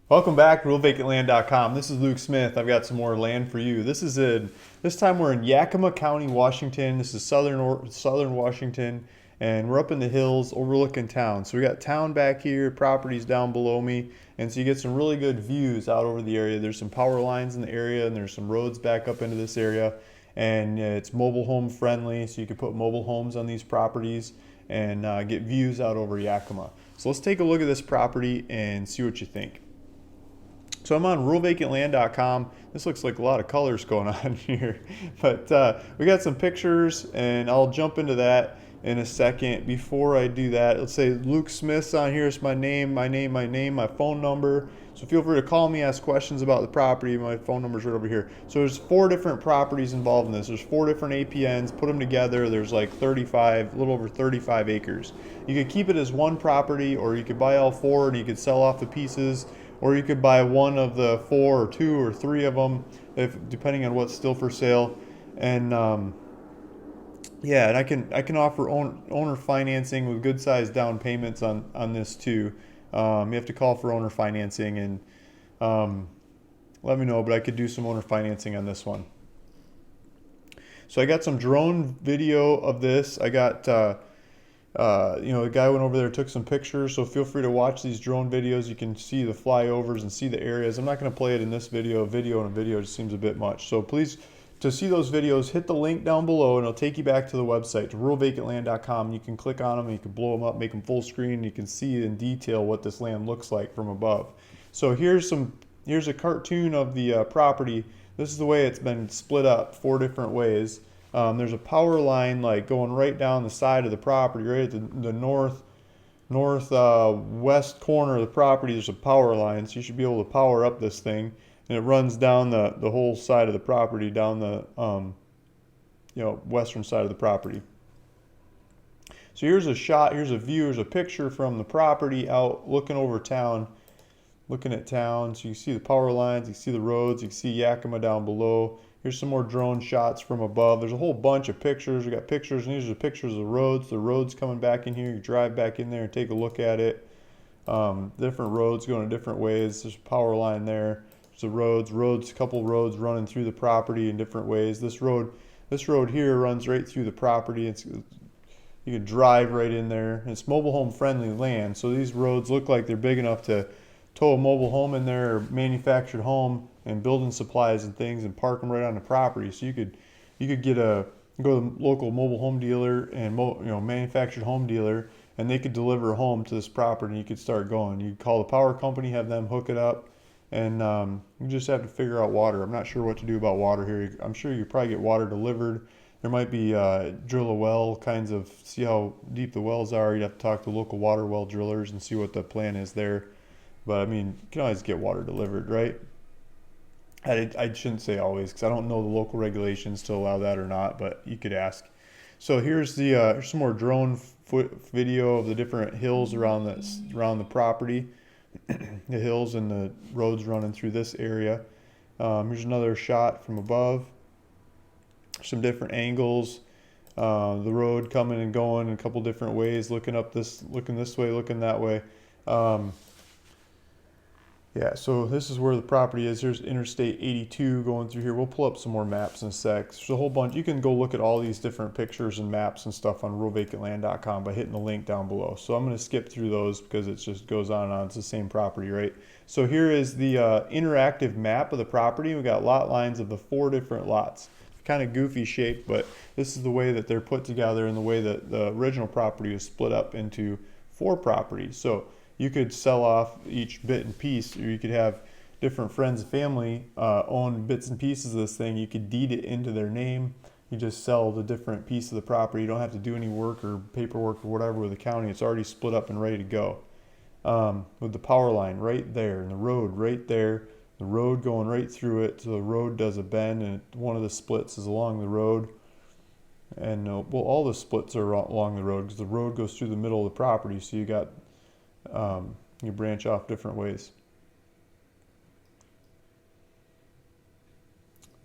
Welcome back to RealVacantLand.com. This is Luke Smith. I've got some more land for you. This time we're in Yakima County, Washington. This is southern Washington, and we're up in the hills overlooking town. So we got town back here, properties down below me, and so you get some really good views out over the area. There's some power lines in the area, and there's some roads back up into this area, and it's mobile home friendly, so you can put mobile homes on these properties and get views out over Yakima. So let's take a look at this property and see what you think. So I'm on RealVacantLand.com. This looks like a lot of colors going on here, but we got some pictures, and I'll jump into that in a second. Before I do that, let's say Luke Smith's on here. It's my name, my phone number. So feel free to call me, ask questions about the property. My phone number's right over here. So there's 4 different properties involved in this. There's 4 different APNs. Put them together, there's like 35, a little over 35 acres. You could keep it as one property, or you could buy all 4 and you could sell off the pieces, or you could buy one of the 4 or 2 or 3 of them, depending on what's still for sale. And yeah, and I can offer owner financing with good sized down payments on this too. You have to call for owner financing, and let me know, but I could do some owner financing on this one. So I got some drone video of this. I got the guy went over there, took some pictures, so feel free to watch these drone videos. You can see the flyovers and see the areas. I'm not going to play it in this video. Video and a video just seems a bit much. So please, to see those videos, hit the link down below, and it'll take you back to the website, to RealVacantLand.com. You can click on them, and you can blow them up, make them full screen, and you can see in detail what this land looks like from above. So here's a cartoon of the property. This is the way it's been split up 4 different ways. There's a power line like going right down the side of the property, right at the northwest corner of the property. There's a power line, so you should be able to power up this thing, and it runs down the whole side of the property, down the western side of the property. So here's a shot, here's a view, here's a picture from the property out looking over town, looking at town. So you see the power lines, you see the roads, you can see Yakima down below. Here's some more drone shots from above. There's a whole bunch of pictures. We got pictures, and these are pictures of the roads. The roads coming back in here. You drive back in there and take a look at it. Different roads going in different ways. There's a power line there. There's the roads, a couple roads running through the property in different ways. This road here runs right through the property. You can drive right in there. It's mobile home friendly land, so these roads look like they're big enough to tow a mobile home in there, or manufactured home and building supplies and things, and park them right on the property. So you could go to the local mobile home dealer and manufactured home dealer, and they could deliver a home to this property, and you could start going. You could call the power company, have them hook it up, and you just have to figure out water. I'm not sure what to do about water here. I'm sure you probably get water delivered. There might be drill a well kinds of, see how deep the wells are. You'd have to talk to local water well drillers and see what the plan is there. But I mean, you can always get water delivered, right? I shouldn't say always, because I don't know the local regulations to allow that or not, but you could ask. So here's some more drone video of the different hills around the property, the hills and the roads running through this area. Here's another shot from above. Some different angles. The road coming and going in a couple different ways, looking this way, looking that way. Yeah, so this is where the property is. There's Interstate 82 going through here. We'll pull up some more maps in a sec. There's a whole bunch. You can go look at all these different pictures and maps and stuff on RealVacantLand.com by hitting the link down below. So I'm going to skip through those because it just goes on and on. It's the same property, right? So here is the interactive map of the property. We've got lot lines of the 4 different lots. Kind of goofy shape, but this is the way that they're put together and the way that the original property was split up into 4 properties. So you could sell off each bit and piece, or you could have different friends and family own bits and pieces of this thing. You could deed it into their name. You just sell the different piece of the property. You don't have to do any work or paperwork or whatever with the county. It's already split up and ready to go. With the power line right there and the road right there, the road going right through it. So the road does a bend, and one of the splits is along the road. And all the splits are along the road because the road goes through the middle of the property. So you branch off different ways.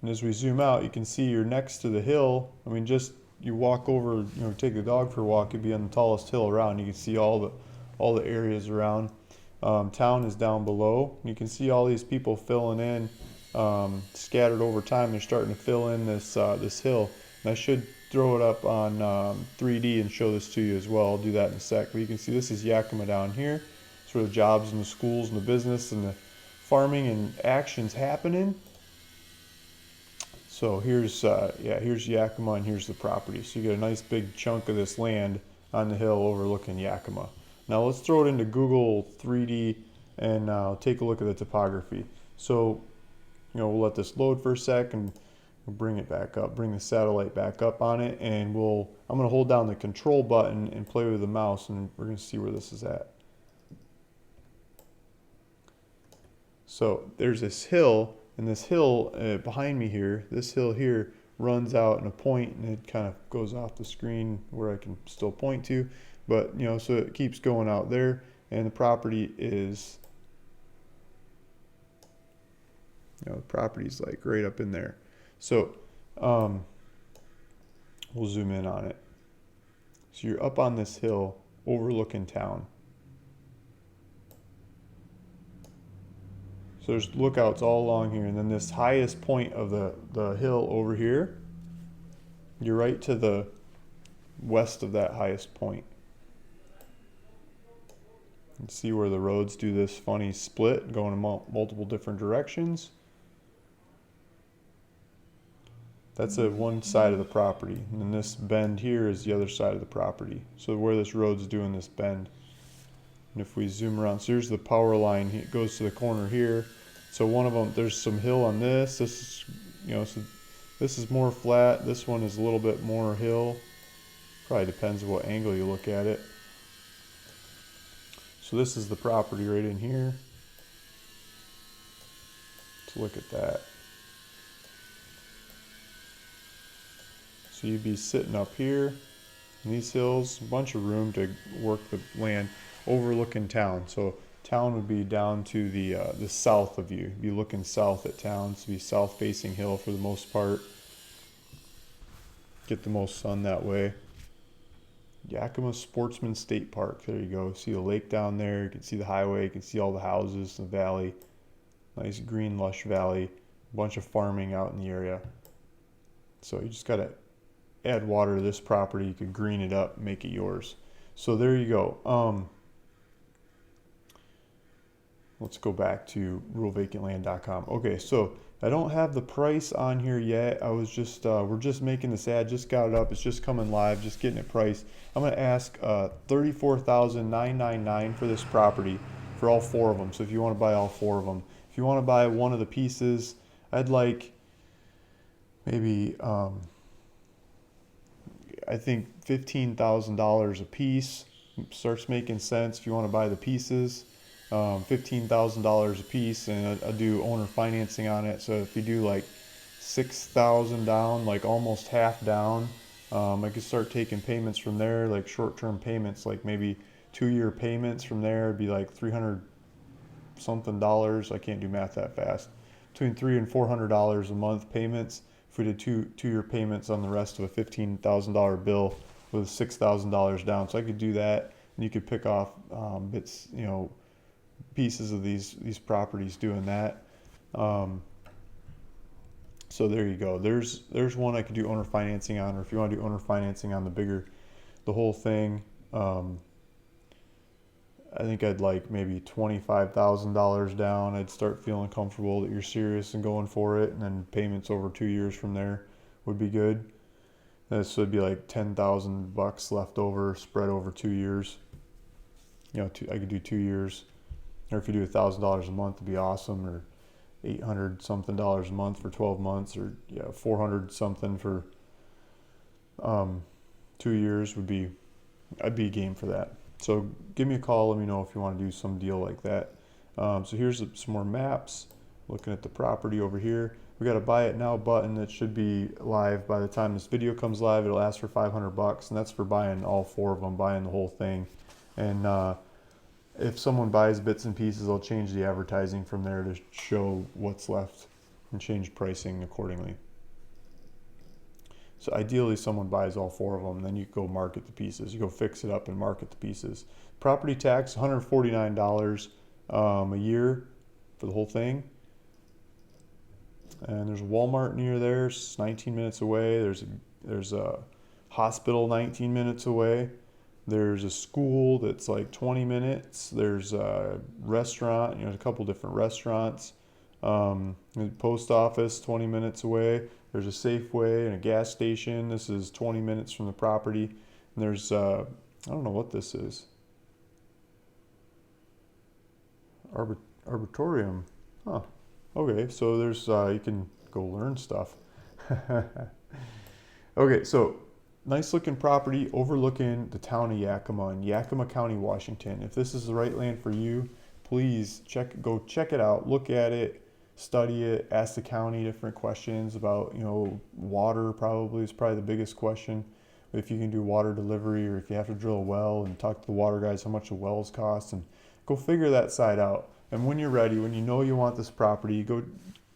And as we zoom out, you can see you're next to the hill. I mean, just you walk over, take the dog for a walk, you'd be on the tallest hill around. You can see all the areas around. Town is down below. You can see all these people filling in, scattered over time. They're starting to fill in this hill. And I should throw it up on 3D and show this to you as well. I'll do that in a sec. But you can see this is Yakima down here. Sort of jobs and the schools and the business and the farming and actions happening. So here's here's Yakima and here's the property. So you get a nice big chunk of this land on the hill overlooking Yakima. Now let's throw it into Google 3D and take a look at the topography. So, we'll let this load for a sec and we'll bring it back up, bring the satellite back up on it, and I'm going to hold down the control button and play with the mouse, and we're going to see where this is at. So there's this hill, and this hill behind me here, this hill here runs out in a point, and it kind of goes off the screen where I can still point to. But, so it keeps going out there, and the property is, the property's like right up in there. So, we'll zoom in on it. So you're up on this hill overlooking town. So there's lookouts all along here, and then this highest point of the hill over here, you're right to the west of that highest point. And see where the roads do this funny split, going in multiple different directions. That's one side of the property, and then this bend here is the other side of the property. So where this road's doing this bend. And if we zoom around, so here's the power line. It goes to the corner here. So one of them, there's some hill on this. This is, so this is more flat. This one is a little bit more hill. Probably depends on what angle you look at it. So this is the property right in here. Let's look at that. So you'd be sitting up here in these hills, a bunch of room to work the land, overlooking town. So town would be down to the south of you. You'd be looking south at town. So it'd be south-facing hill for the most part. Get the most sun that way. Yakima Sportsman State Park. There you go. See the lake down there. You can see the highway. You can see all the houses in the valley. Nice green, lush valley. A bunch of farming out in the area. So you just got to add water to this property. You could green it up, make it yours. So there you go. Let's go back to ruralvacantland.com. Okay, so I don't have the price on here yet. I was just, we're just making this ad, just got it up. It's just coming live, just getting it priced. I'm going to ask $34,999 for this property for all four of them. So if you want to buy all four of them, if you want to buy one of the pieces, I'd like maybe, I think $15,000 a piece starts making sense if you want to buy the pieces. $15,000 a piece, and I do owner financing on it. So if you do like $6,000 down, like almost half down, I could start taking payments from there, like short-term payments, like maybe 2-year payments from there. It'd be like $300 something. I can't do math that fast. Between $300 and $400 a month payments. If we did two-year payments on the rest of a $15,000 bill with $6,000 down, so I could do that, and you could pick off bits, pieces of these properties doing that. So there you go. There's one I could do owner financing on, or if you want to do owner financing on the whole thing, I think I'd like maybe $25,000 down. I'd start feeling comfortable that you're serious and going for it, and then payments over 2 years from there would be good. This would be like $10,000 left over, spread over 2 years. I could do 2 years. Or if you do $1,000 a month, it'd be awesome. Or $800 something a month for 12 months, or $400 something for 2 years would be. I'd be game for that. So give me a call. Let me know if you want to do some deal like that. So here's some more maps. Looking at the property over here. We got a buy it now button that should be live by the time this video comes live. It'll ask for $500, and that's for buying all four of them, buying the whole thing. And if someone buys bits and pieces, I'll change the advertising from there to show what's left and change pricing accordingly. So ideally someone buys all four of them, then you go market the pieces. You go fix it up and market the pieces. Property tax, $149 a year for the whole thing. And there's a Walmart near there, it's 19 minutes away. There's a hospital 19 minutes away. There's a school that's like 20 minutes. There's a restaurant, a couple different restaurants. The post office 20 minutes away. There's a Safeway and a gas station. This is 20 minutes from the property. And there's I don't know what this is. Arbitorium. Huh. Okay, so there's you can go learn stuff. Okay, so nice looking property overlooking the town of Yakima in Yakima County, Washington. If this is the right land for you, please go check it out, look at it, study it, ask the county different questions about, water probably is probably the biggest question. If you can do water delivery or if you have to drill a well, and talk to the water guys how much the wells cost, and go figure that side out. And when you're ready, when you know you want this property, go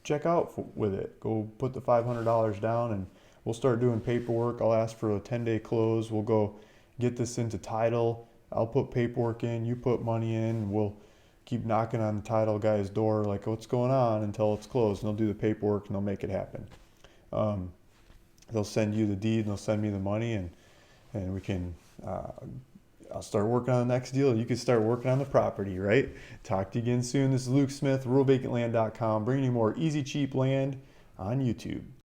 check out with it. Go put the $500 down and we'll start doing paperwork. I'll ask for a 10-day close. We'll go get this into title. I'll put paperwork in, you put money in, and we'll keep knocking on the title guy's door like, what's going on, until it's closed. And they'll do the paperwork and they'll make it happen. They'll send you the deed and they'll send me the money, and we can I'll start working on the next deal. You can start working on the property, right? Talk to you again soon. This is Luke Smith, ruralvacantland.com, bringing you more easy, cheap land on YouTube.